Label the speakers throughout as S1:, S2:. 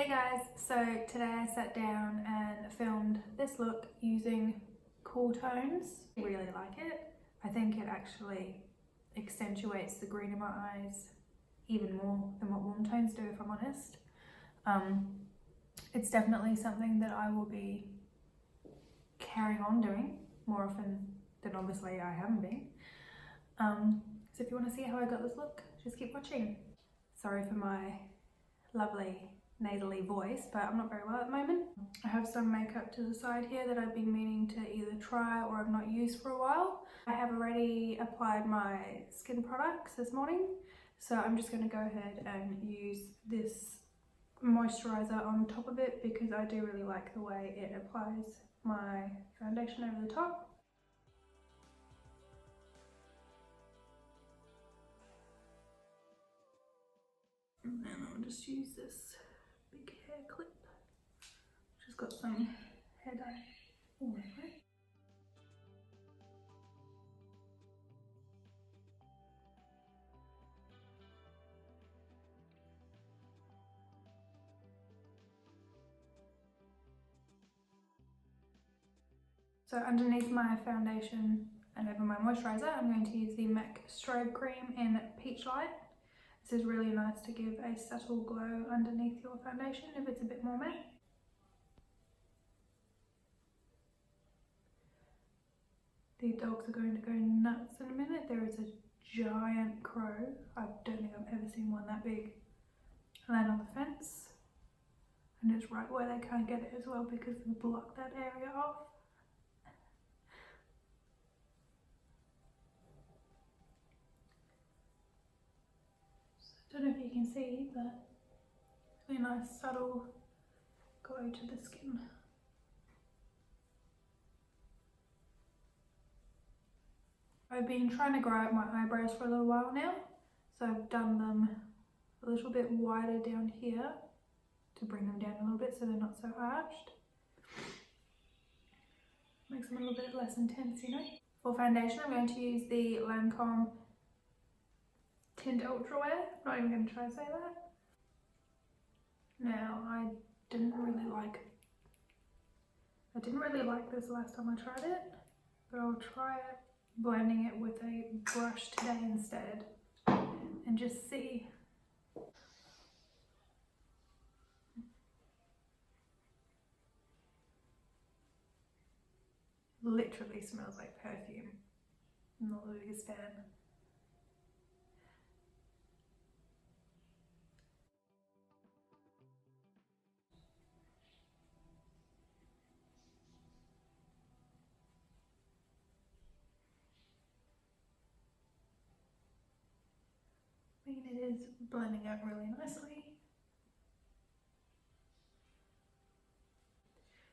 S1: Hey guys, so today I sat down and filmed this look using cool tones. I really like it. I think it actually accentuates the green in my eyes even more than what warm tones do, if I'm honest. It's definitely something that I will be carrying on doing more often than obviously I haven't been. So if you want to see how I got this look, just keep watching. Sorry for my lovely nasally voice, but I'm not very well at the moment. I have some makeup to the side here that I've been meaning to either try or I've not used for a while. I have already applied my skin products this morning, so I'm just going to go ahead and use this moisturizer on top of it because I do really like the way it applies my foundation over the top. And then I'll just use this big hair clip, which has got some hair dye all over it. So underneath my foundation and over my moisturiser, I'm going to use the MAC Strobe Cream in Peach Light. This is really nice to give a subtle glow underneath your foundation if it's a bit more matte. The dogs are going to go nuts in a minute. There is a giant crow. I don't think I've ever seen one that big land on the fence. And it's right where they can't get it as well because we blocked that area off. I don't know if you can see, but really nice subtle glow to the skin. I've been trying to grow out my eyebrows for a little while now, so I've done them a little bit wider down here to bring them down a little bit so they're not so arched. Makes them a little bit less intense, you know. For foundation, I'm going to use the Lancome Tint Ultra Wear. I'm not even going to try to say that. Now, I didn't really like this last time I tried it, but I'll try it blending it with a brush today instead and just see. Literally smells like perfume. I'm not the biggest fan. I mean, it is blending out really nicely.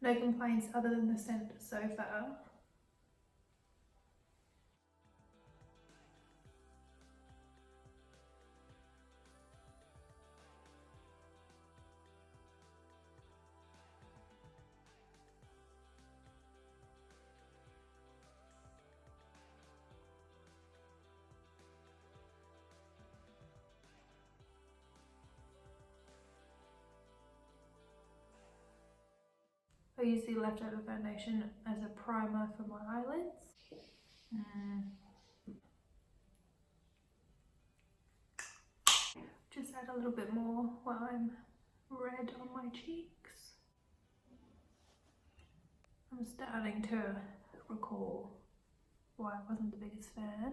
S1: No complaints other than the scent so far. I use the leftover foundation as a primer for my eyelids. Just add a little bit more while I'm red on my cheeks. I'm starting to recall why I wasn't the biggest fan.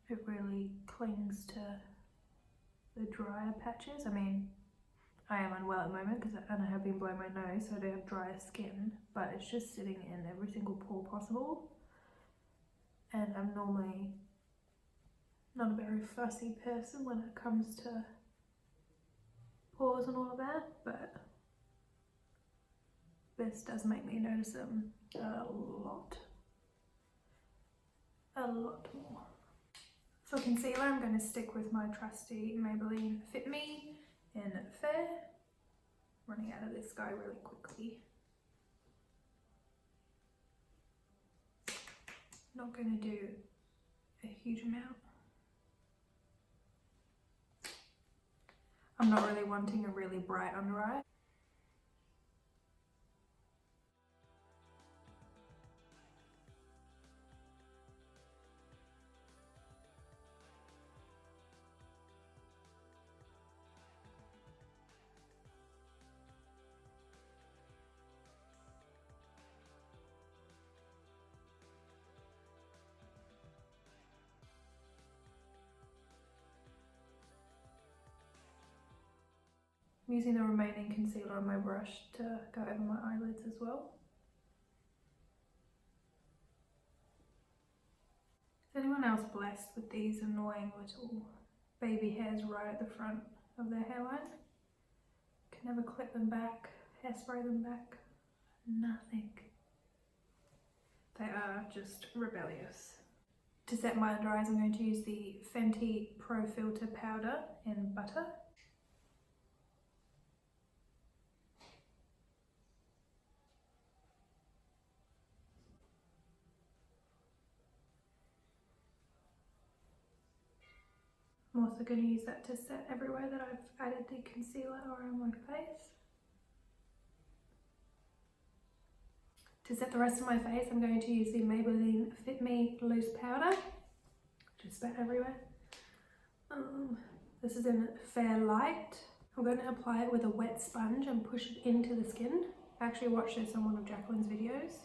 S1: It really clings to the drier patches. I mean, I am unwell at the moment and I have been blowing my nose, so I do have drier skin, but it's just sitting in every single pore possible. And I'm normally not a very fussy person when it comes to pores and all of that, but this does make me notice them a lot more. For concealer, I'm going to stick with my trusty Maybelline Fit Me in Fair. Running out of this guy really quickly. Not going to do a huge amount. I'm not really wanting a really bright under eye. I'm using the remaining concealer on my brush to go over my eyelids as well. Is anyone else blessed with these annoying little baby hairs right at the front of their hairline? Can never clip them back, hairspray them back, nothing. They are just rebellious. To set my under eyes, I'm going to use the Fenty Pro Filter Powder in Butter. I'm also going to use that to set everywhere that I've added the concealer around my face. To set the rest of my face, I'm going to use the Maybelline Fit Me Loose Powder. Just spat everywhere. This is in Fair Light. I'm going to apply it with a wet sponge and push it into the skin. I actually watched this on one of Jacqueline's videos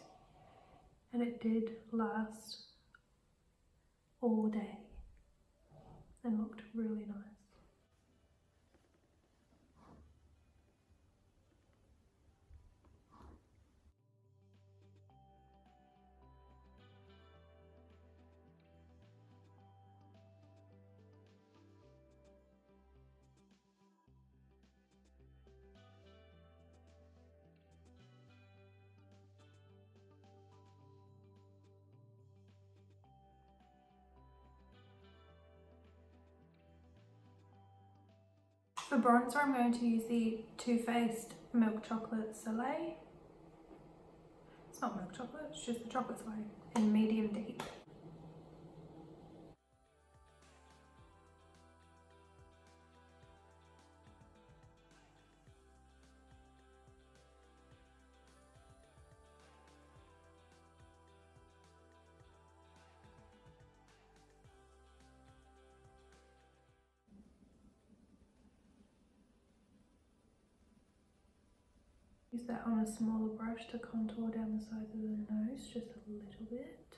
S1: and it did last all day and looked really nice. For bronzer, I'm going to use the Too Faced Milk Chocolate Soleil. It's not milk chocolate, it's just the chocolate soleil in medium deep. Use that on a smaller brush to contour down the sides of the nose just a little bit.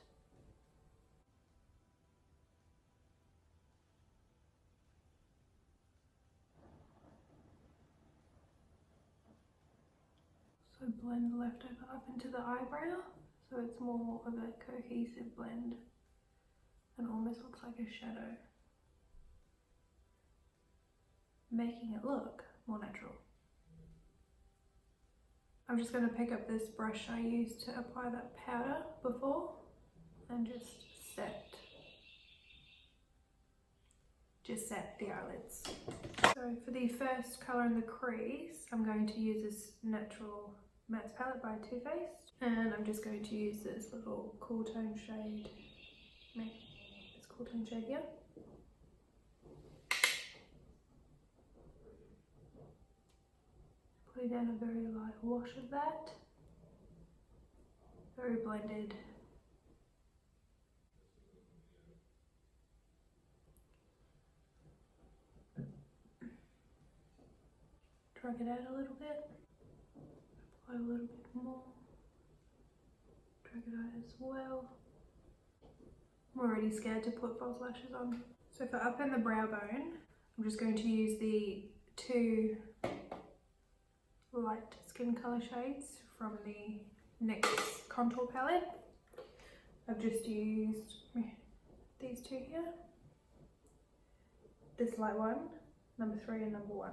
S1: So blend the leftover up into the eyebrow so it's more of a cohesive blend and almost looks like a shadow, making it look more natural. I'm just going to pick up this brush I used to apply that powder before and just set the eyelids. So for the first colour in the crease, I'm going to use this Natural Matte palette by Too Faced, and I'm just going to use this little cool tone shade, this cool tone shade here. Putting down a very light wash of that, very blended. Drag it out a little bit, apply a little bit more, drag it out as well. I'm already scared to put false lashes on. So for up in the brow bone, I'm just going to use the two light skin colour shades from the NYX contour palette. I've just used these two here. This light one, number 3 and number 1.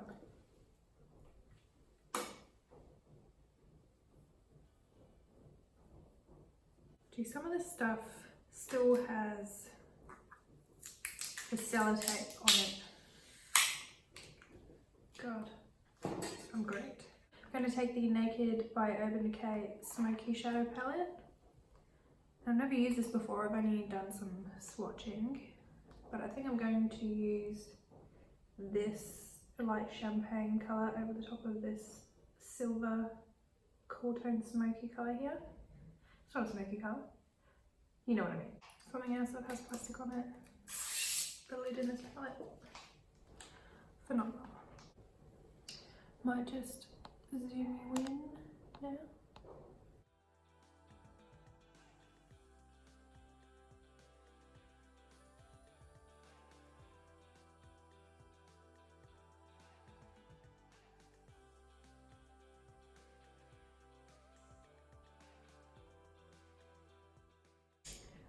S1: Gee, some of this stuff still has the sellotape on it. God, I'm great. I'm going to take the Naked by Urban Decay Smoky Shadow Palette. I've never used this before, I've only done some swatching, but I think I'm going to use this a light champagne colour over the top of this silver cool tone smoky colour here. It's not a smoky colour, you know what I mean. Something else that has plastic on it, the lid in this palette, phenomenal. Might just zoom you in now.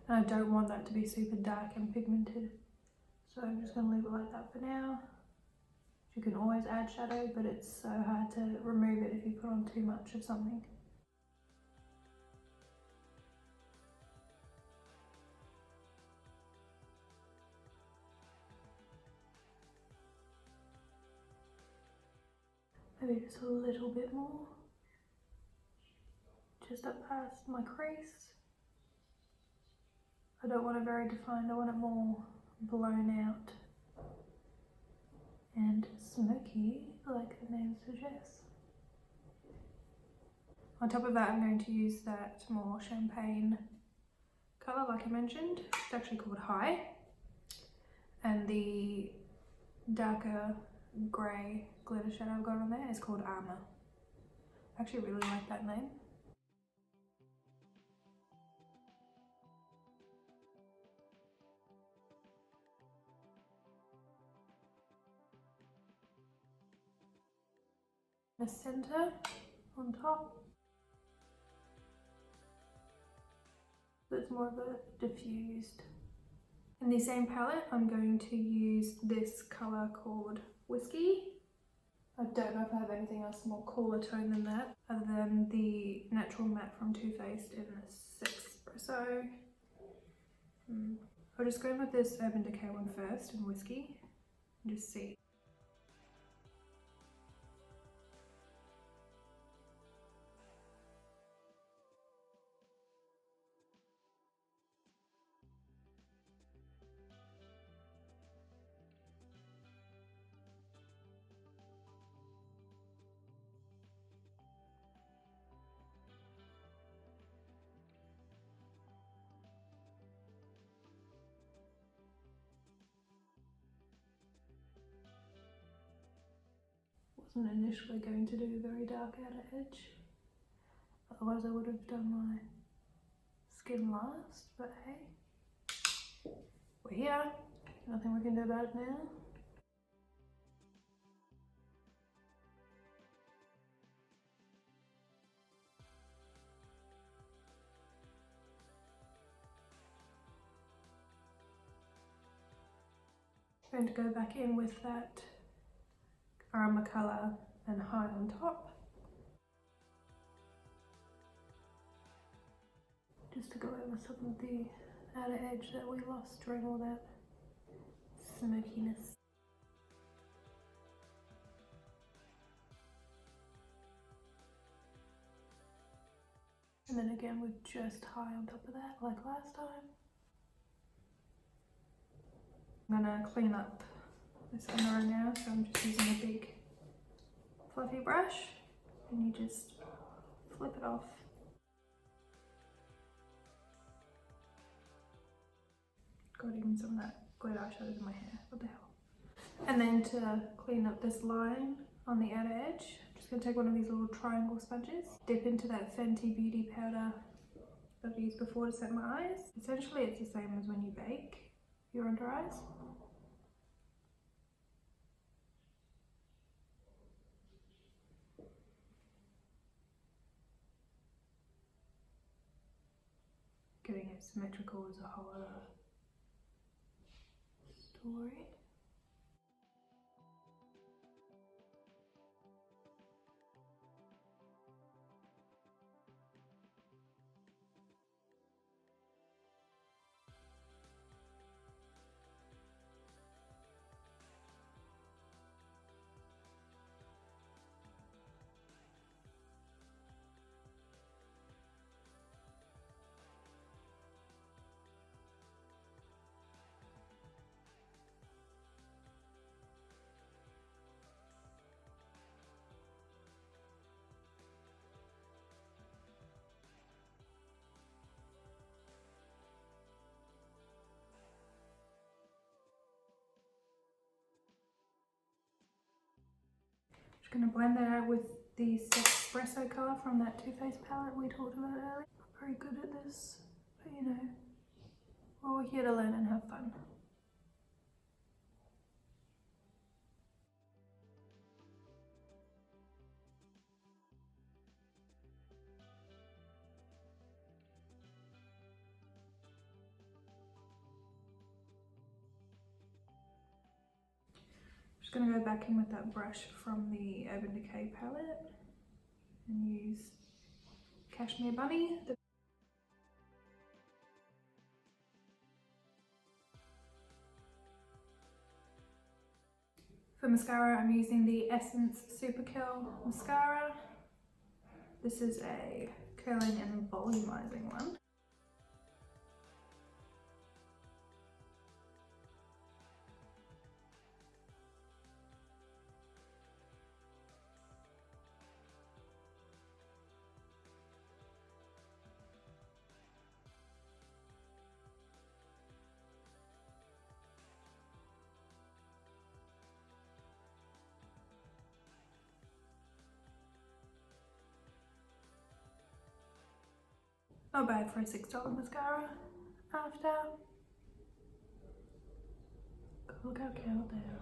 S1: And I don't want that to be super dark and pigmented, so I'm just going to leave it like that for now. You can always add shadow, but it's so hard to remove it if you put on too much of something. Maybe just a little bit more, just up past my crease. I don't want it very defined, I want it more blown out and smoky, like the name suggests. On top of that, I'm going to use that more champagne colour, like I mentioned. It's actually called High. And the darker grey glitter shadow I've got on there is called Armour. I actually really like that name. The centre on top. So it's more of a diffused. In the same palette, I'm going to use this colour called Whiskey. I don't know if I have anything else more cooler tone than that, other than the Natural Matte from Too Faced in the 6 Espresso. I'll just go in with this Urban Decay one first, in Whiskey, and just see. Wasn't initially going to do a very dark outer edge, otherwise I would have done my skin last, but hey, we're here, nothing we can do about it now. I'm going to go back in with that Armour colour and High on top, just to go over some of the outer edge that we lost during all that smokiness. And then again with just High on top of that, like last time. I'm gonna clean up this under now, so I'm just using a big fluffy brush, and you just flip it off. Got even some of that glitter eyeshadow in my hair, what the hell. And then to clean up this line on the outer edge, I'm just gonna take one of these little triangle sponges, dip into that Fenty Beauty powder that I've used before to set my eyes. Essentially it's the same as when you bake your under eyes. Getting it symmetrical is a whole other story. Just going to blend that out with the espresso colour from that Too Faced palette we talked about earlier. Not very good at this, but you know, we're all here to learn and have fun. Just going to go back in with that brush from the Urban Decay palette and use Cashmere Bunny. For mascara, I'm using the Essence Super Curl Mascara. This is a curling and volumizing one. Not bad for a $6 mascara. After, look how curled they are.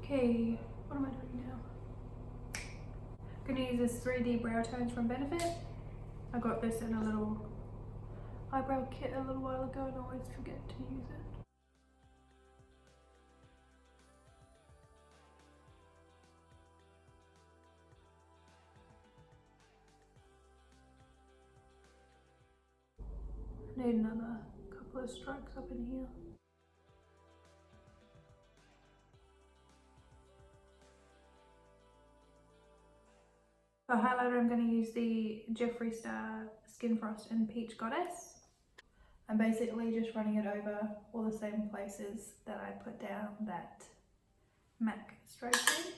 S1: Okay, what am I doing now? I'm gonna use this 3D brow tones from Benefit. I got this in a little eyebrow kit a little while ago and I always forget to use it. Need another couple of strokes up in here. For highlighter, I'm going to use the Jeffree Star Skin Frost and Peach Goddess. I'm basically just running it over all the same places that I put down that MAC straight through.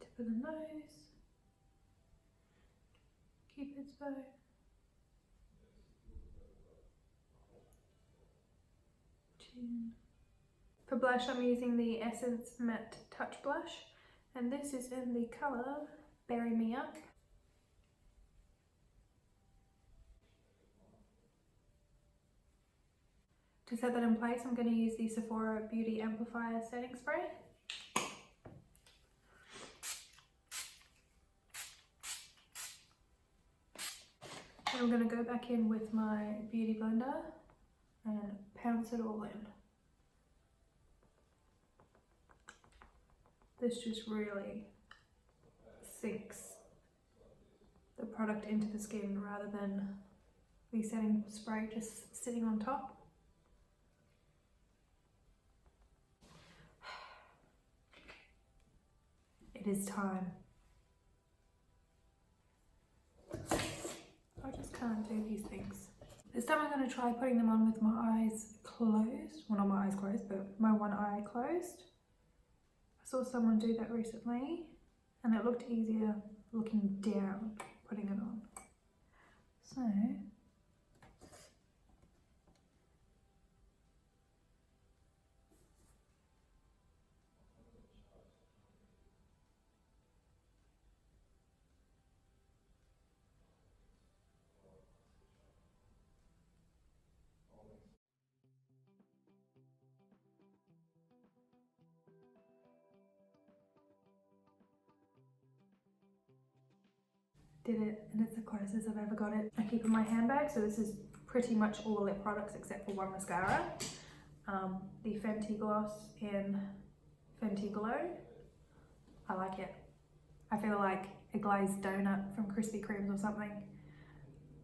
S1: Tip of the nose, Cupid's bow. Chin. For blush, I'm using the Essence Matte Touch Blush, and this is in the colour Berry Me Up. To set that in place, I'm going to use the Sephora Beauty Amplifier Setting Spray. And I'm going to go back in with my Beauty Blender and pounce it all in. This just really sinks the product into the skin rather than the setting spray just sitting on top. It is time. I just can't do these things. This time I'm going to try putting them on with my eyes closed. Well, not my eyes closed, but my one eye closed. I saw someone do that recently and it looked easier looking down, putting it on. So, did it, and it's the closest I've ever got it. I keep it in my handbag, so this is pretty much all the lip products except for one mascara. The Fenty Gloss in Fenty Glow. I like it. I feel like a glazed donut from Krispy Kremes or something.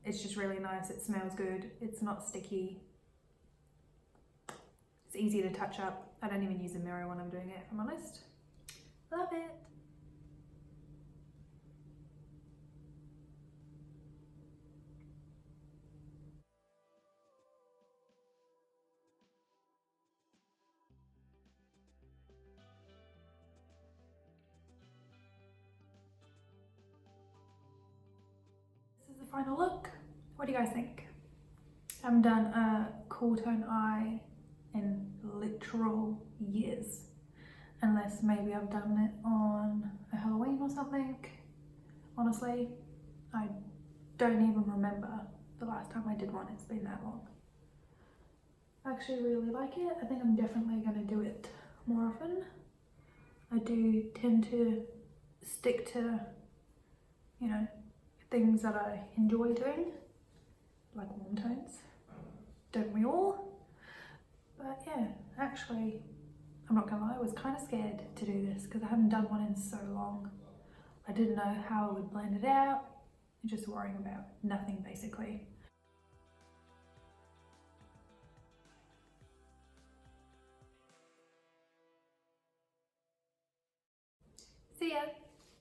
S1: It's just really nice, it smells good, it's not sticky. It's easy to touch up. I don't even use a mirror when I'm doing it, if I'm honest. Love it. This is the final look. What do you guys think? I haven't done a cool tone eye in literal years. Unless maybe I've done it on a Halloween or something. Honestly, I don't even remember the last time I did one. It's been that long. I actually really like it. I think I'm definitely going to do it more often. I do tend to stick to, you know, things that I enjoy doing, like warm tones. Don't we all? But yeah, actually, I'm not gonna lie, I was kind of scared to do this because I haven't done one in so long. I didn't know how I would blend it out. Just worrying about nothing basically. See ya!